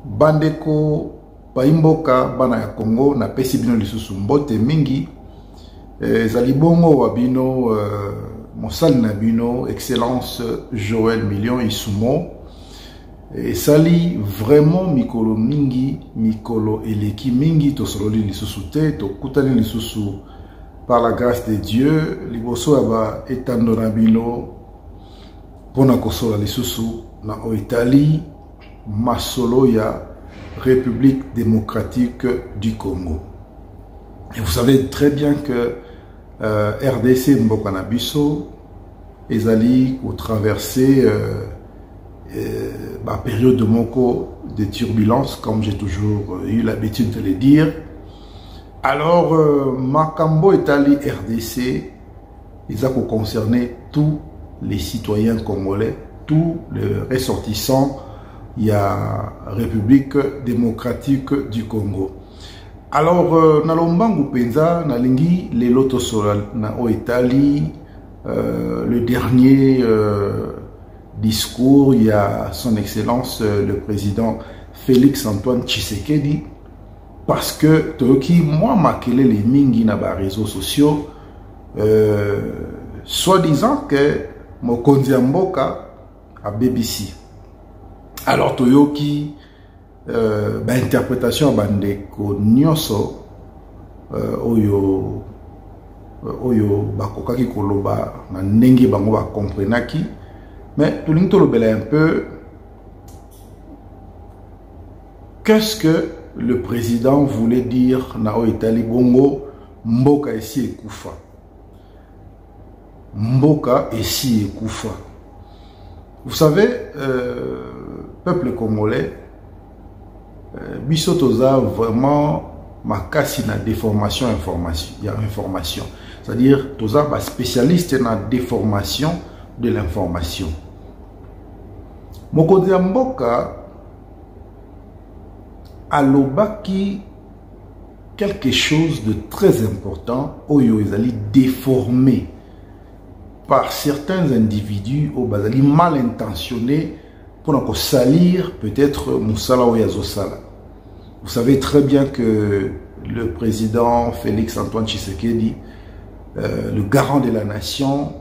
Bandeko Paimboka bana ya Congo na pesi bino lisusu mbote mingi ezali bongo wa bino mosali na bino excellence Joël Million Isumo sali vraiment mikolo mingi mikolo eleki mingi tosololi lisusu te tokutani lisusu par la grâce de Dieu liboso aba etando na bino pona kosola lisusu na Italie masolo ya République démocratique du Congo. Et vous savez très bien que RDC Mbokanabiso ezali ou traversé ma période de moko de turbulence, comme j'ai toujours eu l'habitude de le dire. Alors, Makambo est allé RDC, ils ont concerné tous les citoyens congolais, tous les ressortissants. Il y a République démocratique du Congo. Alors, na lombangu penza na lingi le loto solal na Italie le dernier discours il y a son excellence le président Félix Antoine Tshisekedi parce que toki moi makele les mingi na ba réseaux sociaux soi-disant que mokonzi mboka a BBC. Alors toyoki interprétation bandeko nyonso oyo bakokaki koloba na ndenge bango ba comprenaki mais tolingi tolobela un peu qu'est-ce que le président voulait dire na Italie bongo mboka esi ekufa mboka esi ekufa. Vous savez peuple congolais biso toza vraiment makasi na déformation information c'est-à-dire toza ba spécialiste na déformation de l'information. Mokonzi mboka alobaki quelque chose de très important oyo ezali déformé par certains individus au bazali mal intentionnés pour salir peut-être Moussala ou Yazosala. Vous savez très bien que le président Félix Antoine Tshisekedi, le garant de la nation,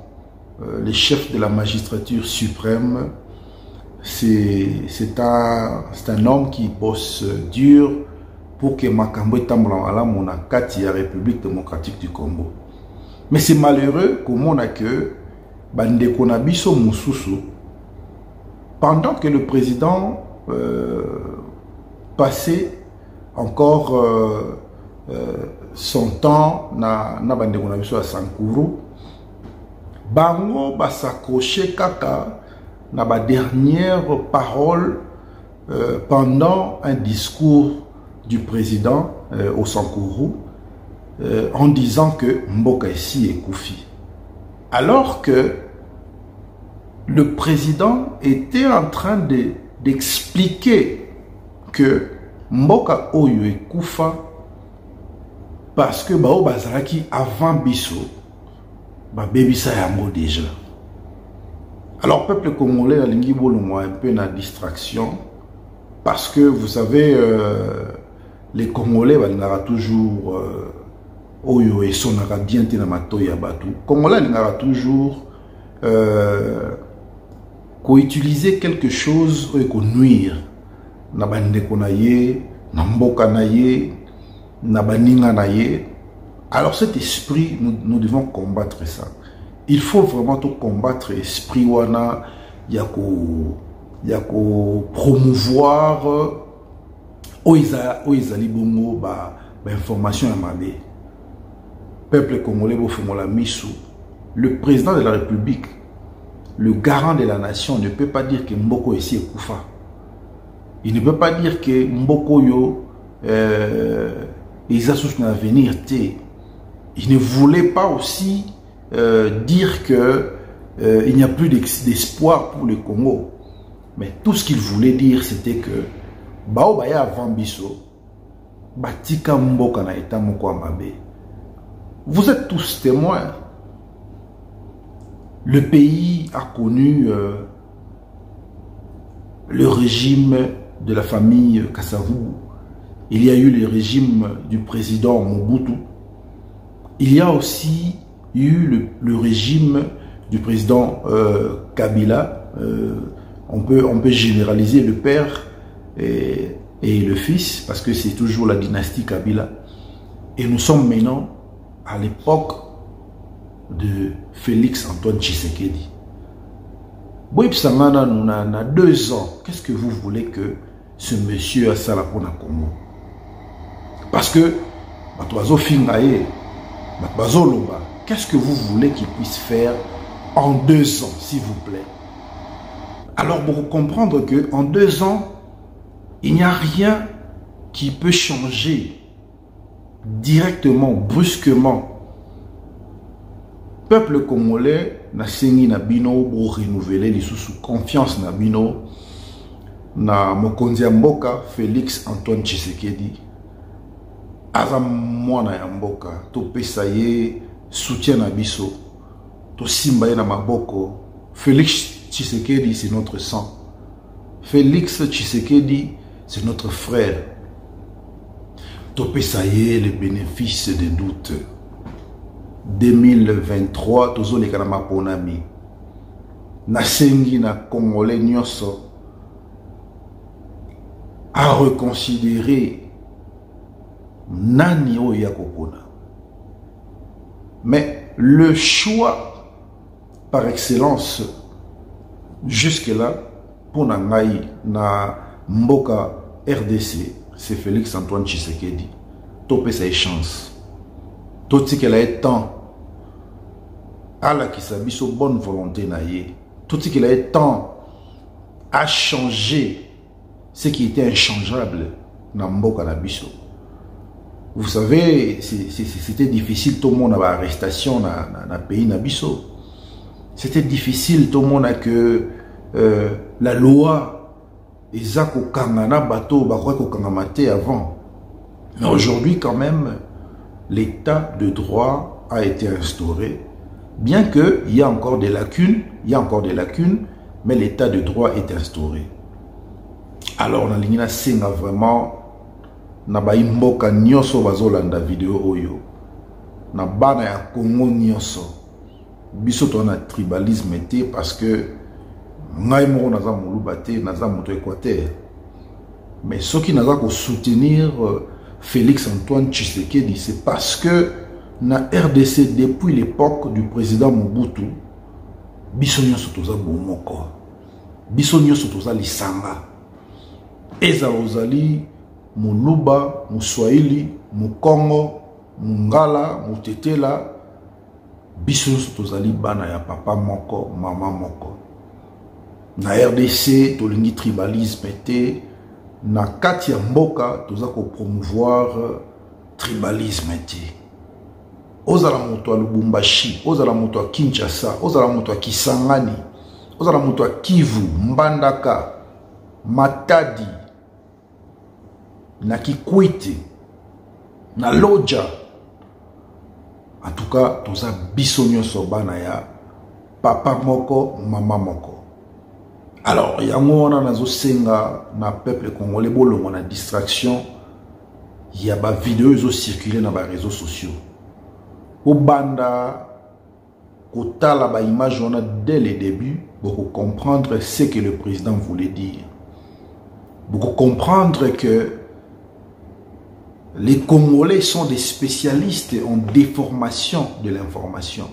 le chef de la magistrature suprême, c'est un homme qui bosse dur pour que Makambo Tamboula Monakati la République démocratique du Congo. Mais c'est malheureux comment on a que Bandeko Nabiso Moussousou, pendant que le président passait encore son temps na Bandeko Nabiso à Sankuru, Bango ba s'accrocher kaka na ba dernière parole pendant un discours du président au Sankuru en disant que Mboka esi ekufi. Alors que le président était en train d'expliquer que Mboka Oyo ekufa parce que Bao Bazaraki avant Bisso, Bébisa yango déjà. Alors, peuple congolais, la lingi bolongwa un peu na distraction parce que vous savez, les Congolais balingara toujours Oyo et sonara bien te na matoya batu. Congolais balingara toujours utiliser quelque chose pour nuire na bandeko na ye na mboka na ye na baninga na ye. Alors cet esprit nous devons combattre ça. Il faut vraiment tout combattre esprit wana yako promouvoir oizali bongo ba information ya mabe. Peuple congolais bofumola misu. Le président de la République, le garant de la nation, ne peut pas dire que Mboko esi ekufa. Il ne peut pas dire que Mboko yo ils assoutent à venir. Il ne voulait pas aussi dire que il n'y a plus d'espoir pour le Congo. Mais tout ce qu'il voulait dire, c'était que Bao Baya avant Bisso, Batika Mboka na eta moko amabe. Vous êtes tous témoins. Le pays a connu le régime de la famille Kasavubu. Il y a eu le régime du président Mobutu. Il y a aussi eu le régime du président Kabila. On peut généraliser le père et le fils, parce que c'est toujours la dynastie Kabila. Et nous sommes maintenant à l'époque de Félix Antoine Tshisekedi. Boïb Sangana, nous avons 2 ans. Qu'est-ce que vous voulez que ce monsieur a ça là pour la Congo? Parce que, qu'est-ce que vous voulez qu'il puisse faire en 2 ans, s'il vous plaît? Alors, pour comprendre qu'en 2 ans, il n'y a rien qui peut changer directement, brusquement. Peuple congolais, na sengi na bino pour renouveler les sous confiance na bino na mokonzi ya mboka Félix Antoine Tshisekedi. Aza mwana ya mboka to pesa ye soutien na biso to simba ye na maboko. Félix Tshisekedi, c'est notre sang. Félix Tshisekedi, c'est notre frère. To pesa ye les bénéfices des doutes. 2023, tozo le kanama ponami. Nasengi na Congolais nyonso à reconsidérer nani o yakopona. Mais le choix par excellence jusque-là pour Nangaï na Mboka RDC, c'est Félix Antoine Tshisekedi. Topé sa chance. Tout ce qu'elle a temps à la qui s'habille bonne volonté naïe. Tout ce qu'il a temps à changer ce qui était inchangeable dans Mboka Nabiso. Vous savez, c'était difficile, tout le monde avait arrestation dans le pays Nabiso. C'était difficile, tout le monde a que la loi, Ezako Kangana Bato, Bakwako Kangamate avant. Mais aujourd'hui, quand même, l'état de droit a été instauré. Bien qu'il y a encore des lacunes, mais l'état de droit est instauré. Alors, on a l'ingénieur Senga vraiment, na ba imboka nyoso bazolanda vidéo oyo, na bana ya Congo nyoso, biso to na tribalisme été parce que ngai moko naza moluba te, naza moto Équateur. Mais ceux qui naza ko soutenir Félix Antoine Tshisekedi, c'est parce que na RDC depuis l'époque du président Mobutu, biso nyoso toza bomoko, biso nyoso toza lisanga. Eza ozali Muluba, Muswahili, Mukongo, Mungala, Mutetela, biso nyoso tozali bana ya papa moko, mama moko. Na RDC tolingi tribalisme te, na kati ya mboka toza ko promouvoir tribalisme te. Ozala moto a Lubumbashi, ozala moto a Kinshasa, ozala moto a Kisangani, ozala moto a Kivu, Mbandaka, Matadi, na Kikwiti, na Loja. En tout cas, toza biso nyonso bana ya papa moko, mama moko. Alors, yango wana nazo senga na peuple congolais bolongo na distraction, ya ba vidéo zo circuler na ba réseaux sociaux. Au banda, kotala ba image on a dès le début, pour comprendre ce que le président voulait dire. Pour comprendre que les Congolais sont des spécialistes en déformation de l'information.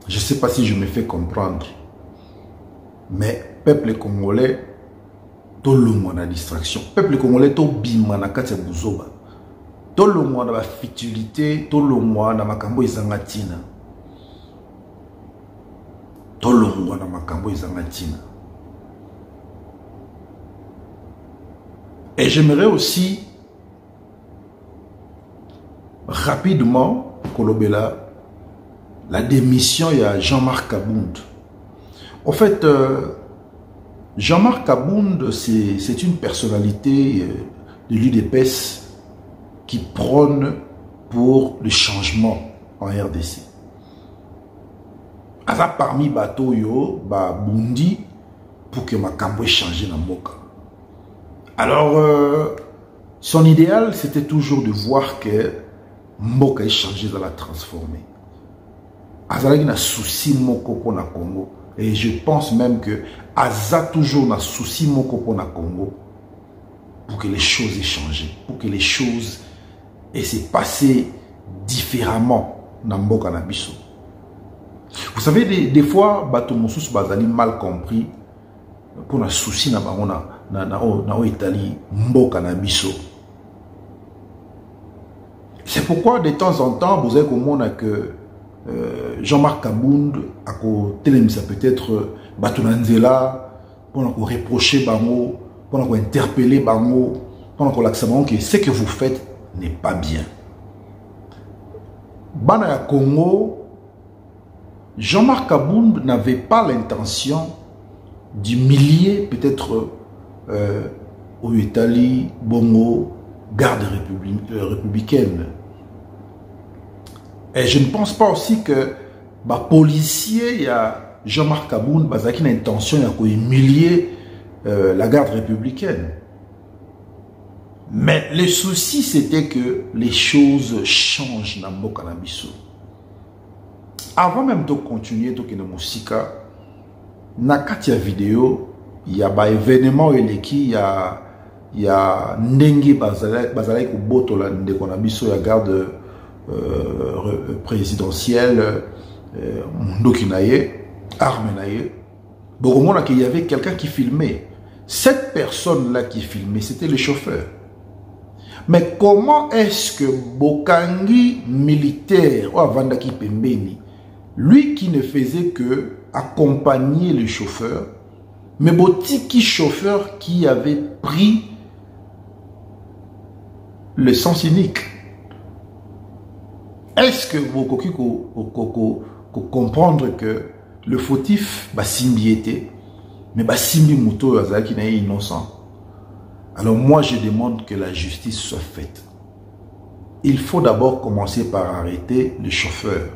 Je ne sais pas si je me fais comprendre. Mais peuple congolais, tout le monde a distraction. Peuple congolais, tout bima na kati ya buzoba. Tout le monde a la futilité, tout le monde a makambo izangatina. Tout le monde a makambo izangatina. Et j'aimerais aussi rapidement Kolobela la démission il y a Jean-Marc Kabound. En fait, Jean-Marc Kabound, c'est une personnalité de l'UDPS qui prône pour le changement en RDC. Aza parmi Batoyo, Bundi, pour que Makambo change dans Moka. Alors, son idéal, c'était toujours de voir que Mboka est changé, dans la transformer. Azalaki na souci moko pour na Congo. Et je pense même que Aza toujours na souci moko pour na Congo. Pour que les choses aient changé. Pour que les choses aient se passé différemment dans Mboka na biso. Vous savez, des fois, Bato Moussous Bazali mal compris pour na souci na bango na Italie, Mboka na biso. C'est pourquoi de temps en temps, vous avez comme que Jean-Marc Kabound a télémisé peut-être Batonanzela pour reprocher bango, pour interpeller bango, pour l'accepter que ce que vous faites n'est pas bien. Bana ya Congo, Jean-Marc Kabound n'avait pas l'intention d'humilier peut-être au Italie, Bongo, garde républicaine. Et je ne pense pas aussi que les policiers, il y a Jean-Marc Kabound, qui a l'intention d'humilier la garde républicaine. Mais le souci, c'était que les choses changent dans Mboka na biso. Avant même de continuer, dans la musique, dans la vidéo, il y a des événements il y a Nengi Bazalai Kubotola ndeko na biso ya garde présidentielle Ndoki naye arme naye. Bon, il y avait quelqu'un qui filmait. Cette personne-là qui filmait, c'était le chauffeur. Mais comment est-ce que Bokangi militaire ou Avandaki Pembeni, lui qui ne faisait que accompagner le chauffeur, mais Botiki chauffeur qui avait pris le sens unique. Est-ce que vous pouvez comprendre que le fautif, Simbi était, mais Simbi Mouto qui n'est innocent? Alors moi je demande que la justice soit faite. Il faut d'abord commencer par arrêter le chauffeur.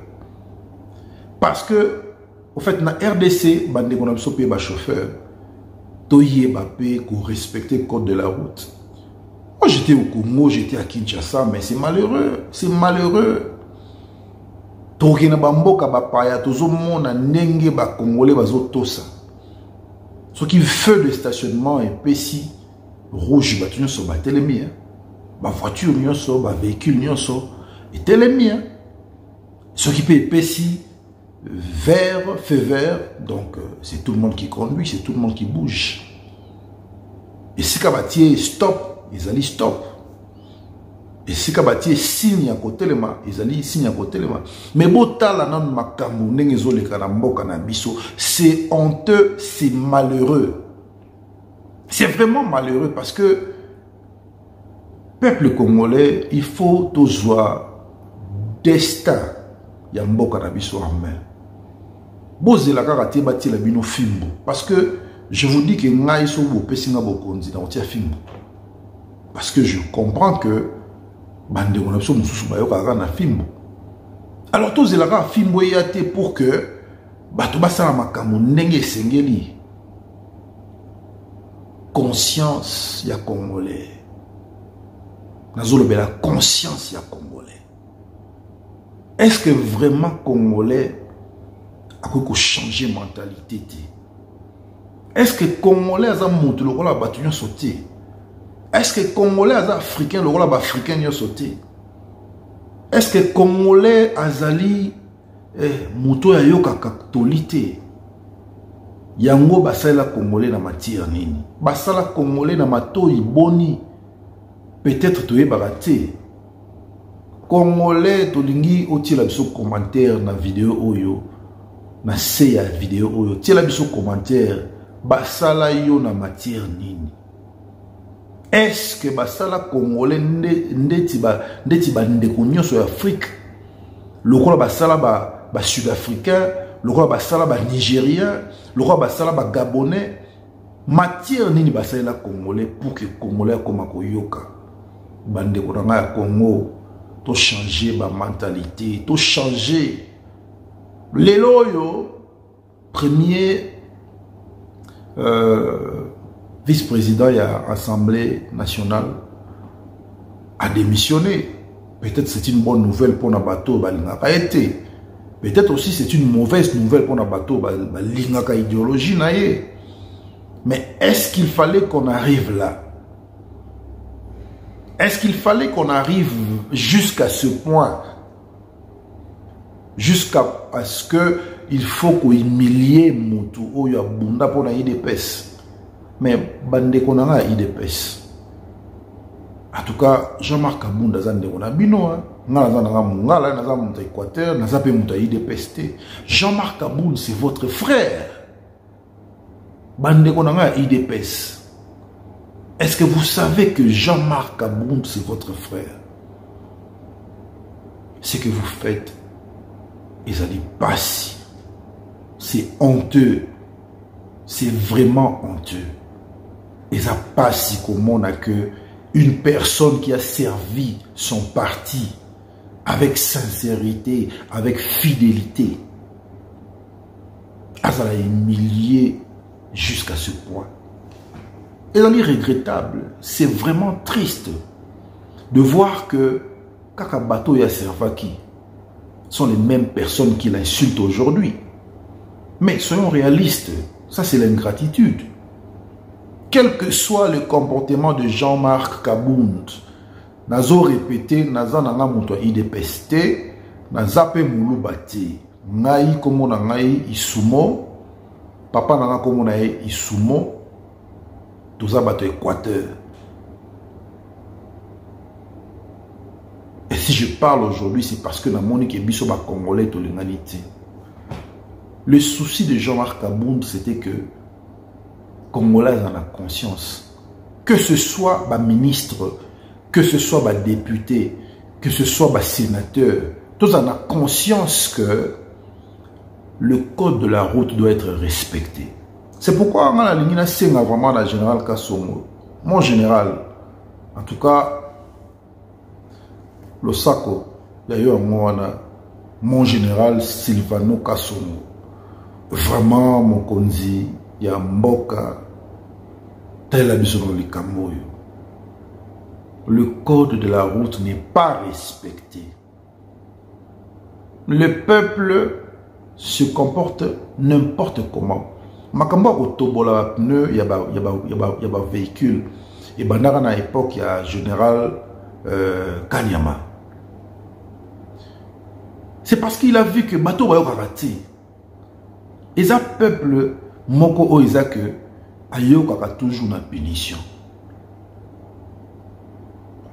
Parce que, au fait, dans la RDC, bande qu'on a besoin de chauffeur, toyé bapé, qu'on respecte le code de la route. Moi j'étais au Congo, j'étais à Kinshasa, mais c'est malheureux, c'est malheureux. Tokena bamboka bapaya, tozo mona nenge ba Congolais bazo tosa. Ce qui feu de stationnement et péci rouge, bah tu n'as pas télémi, bah voiture n'as pas, bah véhicule n'as pas, et télémi. Ce qui peut péci vert, feu vert, donc c'est tout le monde qui conduit, c'est tout le monde qui bouge. Et si kabatier stop, ils allaient stop. Et si kabatier signe à côté le ma, ils allaient signe à côté le ma. Mais bota la non makambu nengezo le kanamboka na biso, c'est honteux, c'est malheureux. C'est vraiment malheureux parce que peuple congolais, il faut toujours destin ya mboka na biso en main. Boze la karate bati la bino fimbo parce que je vous dis que ngai so bo pesinga bokonzi na otia fimbo. Parce que je comprends que bande on a besoin mususu bayoka na fimbo. Alors tous la ka fimbo yate pour que bato basala makambo ndenge sengeli. Conscience ya congolais. Nazolo bela conscience ya congolais. Est-ce que vraiment congolais a quoi changer mentalité? Est-ce que congolais a monté le rôle à bâtiment sauté? Est-ce que congolais a africain le rôle à africain a sauté? Est-ce que congolais a zali moto ya yoka catholique? Yango basala congolais na matière nini? Basala congolais na matoi boni. Peut-être tu es baraté. Congolais tolingi oti la biso commentaire na vidéo oyo na se ya vidéo oyo ti la biso commentaire basala yo na matière nini? Est-ce que basala congolais ndeti ba ndeko nyonso ya Afrique lokola basala ba sud-africain lokola basala ba nigérien lokola basala ba gabonais matière nini basala congolais pour que congolais koma koyoka bande ko nga ya Congo to changer ma mentalité, to changer l'éloyo premier vice-président de l'Assemblée nationale a démissionné. Peut-être c'est une bonne nouvelle pour Nabato, Balingaka été. Peut-être aussi c'est une mauvaise nouvelle pour Nabato, Balingaka idéologie naïe. Mais est-ce qu'il fallait qu'on arrive là? Est-ce qu'il fallait qu'on arrive jusqu'à ce point? Jusqu'à ce que il faut qu'on humilie Moutou, ou Yabunda pour na IDPS. Mais bande qu'on a IDPS. En tout cas, Jean-Marc Abounda zande on a bino, Jean-Marc Abounda, c'est votre frère. Bande qu'on a IDPS. Est-ce que vous savez que Jean-Marc Abounda, c'est votre frère? Ce que vous faites, ils allaient passer. C'est honteux. C'est vraiment honteux. Ils ont passé comme on a que une personne qui a servi son parti avec sincérité, avec fidélité, elle a humilié jusqu'à ce point. Et c'est regrettable, c'est vraiment triste de voir que Kakabato et Servaki sont les mêmes personnes qui l'insultent aujourd'hui. Mais soyons réalistes, ça c'est l'ingratitude. Quel que soit le comportement de Jean-Marc Abounda, nazo répété, naza nanga muto IDPS, naza pe moulubati, ngai komo na ngai isumo, papa nanga komo na isumo, toza bato Équateur. Et si je parle aujourd'hui, c'est parce que na moni ke biso ba Congolais to l'humanité. Le souci de Jean-Marc Abounda, c'était que Congolais en a conscience. Que ce soit ma ministre, que ce soit ma député, que ce soit ma sénateur, tous en a conscience que le code de la route doit être respecté. C'est pourquoi on a la ligne vraiment la général Kassongo. Mon général, en tout cas, le Sako, d'ailleurs, mon général Silvano Kassongo. Vraiment, mon konzi, il y a Mboka, tel abisono likamoyo. Le code de la route n'est pas respecté. Le peuple se comporte n'importe comment. Makamba otobola pneu, il y a véhicule. Et bandara à l'époque, il y a général Kanyama. C'est parce qu'il a vu que bateau va raté. Et ça peuple moko oiza que ayoka toujours na punition.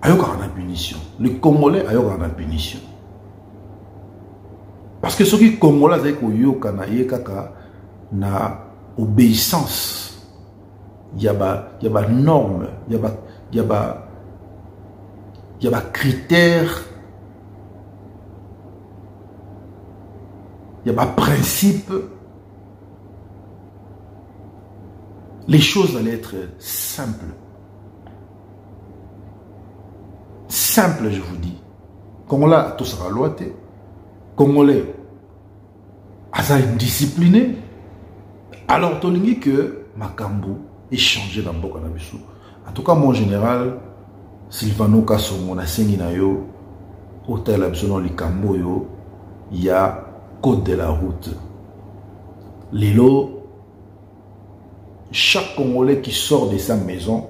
Ayoka na punition. Le Congolais ayoka na punition. Parce que ceux qui Congolais avec oyoka na yekaka na obéissance. Yaba norme, yaba critères, yaba principe. Les choses allaient être simples. Simple, je vous dis. Congolais, tout sera loité. Congolais, asa indiscipliné. Alors, tu dis que Makambo est changé dans Boka Nabiso. En tout cas, mon général, Silvano Kassongo, na sengi na yo, hôtel absolument Likambo yo, il y a code de la route. Lelo, chaque Congolais qui sort de sa maison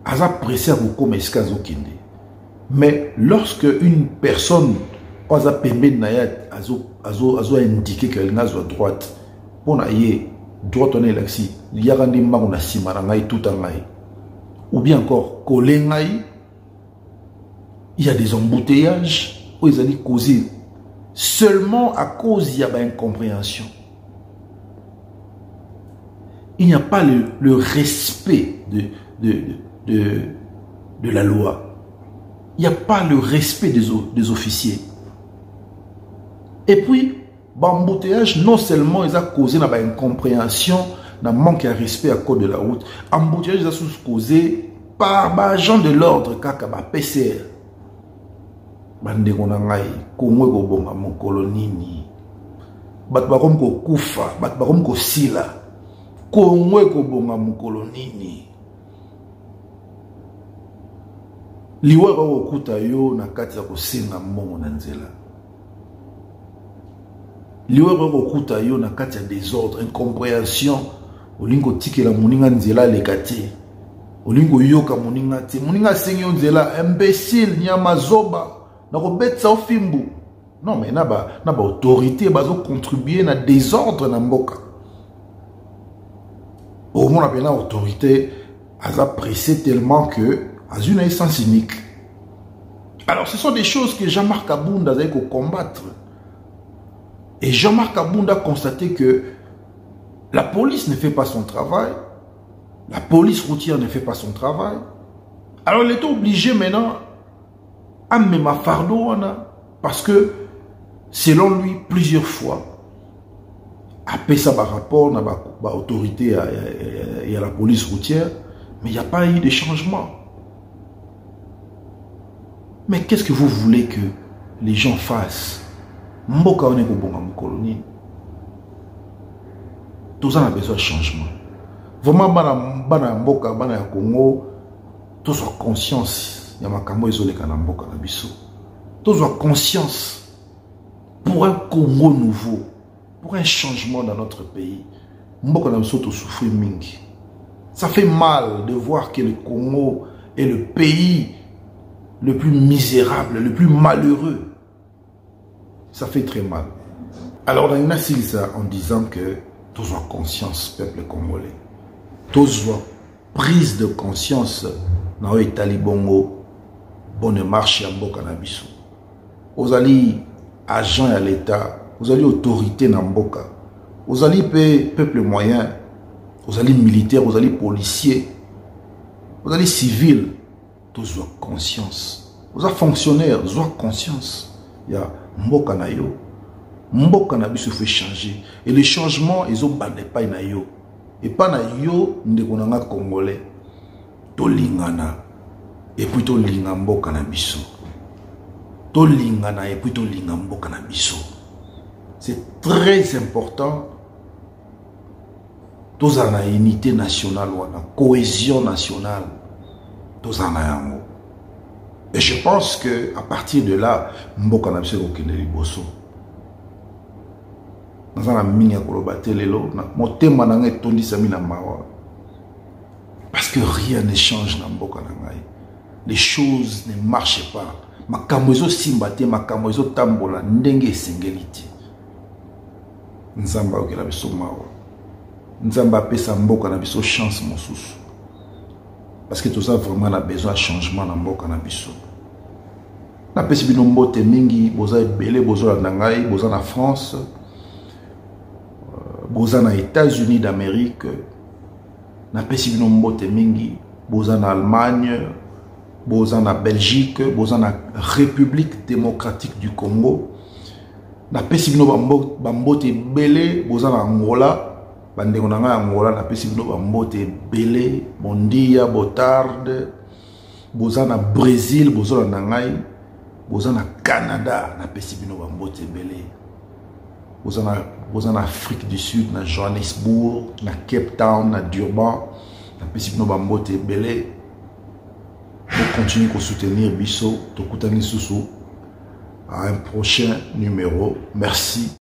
a pressé à vous comme escazo kinde. Mais lorsque une personne a permis de indiquer qu'elle n'a pas droite, pour aller droite on est là, il y a un imam on a simarangai tout en aïe. Ou bien encore kolengai, il y a des embouteillages où ils ont causé seulement à cause il y a une incompréhension. Il n'y a pas le respect de la loi. Il n'y a pas le respect des officiers. Et puis, l'embouteillage, non seulement ils ont causé une incompréhension, un manque de respect à cause de la route, l'embouteillage a causé par les gens de l'ordre, comme PCR. Bande konangai, Kongo kobonga mokolo nini. Bat bakom ko kufa, bat bakom ko sila. Congo ekobonga mukolo nini. Liwa okuta yo na kati ya kosenga mbongo na nzela. Liwa okuta yo na kati ya désordre, incompréhension. Olingo tikela moninga nzela lekate. Olingo yoka moninga te. Moninga sengi yo nzela imbécile nyama zoba na kobetsa ofimbu. Non mais na ba autorité bazo contribuer na désordre na mboka. Au moins la autorité a pressé tellement que a une essence unique. Alors ce sont des choses que Jean-Marc Abounda a combattre. Et Jean-Marc Abounda a constaté que la police ne fait pas son travail. La police routière ne fait pas son travail. Alors il était obligé maintenant à mettre ma fardeau parce que selon lui plusieurs fois après ça par rapport à l'autorité et à la police routière, mais il n'y a pas eu de changement. Mais qu'est-ce que vous voulez que les gens fassent? Mboka on est au bon colonie. Tout ça a besoin de changement. Vraiment, bana mboka, bana ya Congo, tous soit conscience. Il y a ma kamo isolé kana mboka na biso. Tous soit conscience pour un Congo nouveau. Pour un changement dans notre pays. Mboka na biso to souffrir mingi. Ça fait mal de voir que le Congo est le pays le plus misérable, le plus malheureux. Ça fait très mal. Alors on a une assise en disant que tous soit conscience, peuple congolais. Tous soit prise de conscience dans le talibongo, bonne marche à mboka na biso. Vous allez agents à l'État. Vous allez autorité dans Mboka. Vous allez peuple moyen. Vous allez militaire. Vous allez policier. Vous allez civil. Tous ont conscience. Vous allez fonctionnaire. Vous avez conscience. Il y a Mboka na yo. Mboka na biso fait changer. Et les changements, ils ont bandé pas na yo. Et pas na yo, ndekonanga congolais. To lingana. Et puis to linga Mboka na biso. To lingana et puis to linga Mboka na biso. C'est très important. Tous en a unité nationale, la cohésion nationale. Tous en a un mot. Et je pense que à partir de là, Mboka na biso okende liboso. Nous avons mis à kolobater lelo, motema na ngai tondi sami na mawa. Parce que rien ne change dans Mboka na ngai. Les choses ne marchent pas. Makambo ezo simbate, makambo ezo tambola ndenge esengeliti. Nzamba okela biso mawa. Nzamba pesa mboka na biso chance mosusu. Parce que tout ça vraiment a besoin de changement na mboka na biso. Na pesi bino mbote mingi boza ebele boza na ngai, boza na France, boza na États-Unis d'Amérique. Na pesi bino mbote mingi boza na Allemagne, boza na Belgique, boza na République démocratique du Congo. Na pesi bino bambote belé boza na Angola, bandeko na nga Angola. Na pesi bino bambote belé Mondia, Botarde, boza na Brésil, boza na ngai, boza na Canada. Na pesi bino bambote belé boza na Afrique du Sud, na Johannesburg, na Cape Town, na Durban. Na pesi bino bambote belé. Pour continuer à soutenir Bisso, Tokutani Soussou. À un prochain numéro. Merci.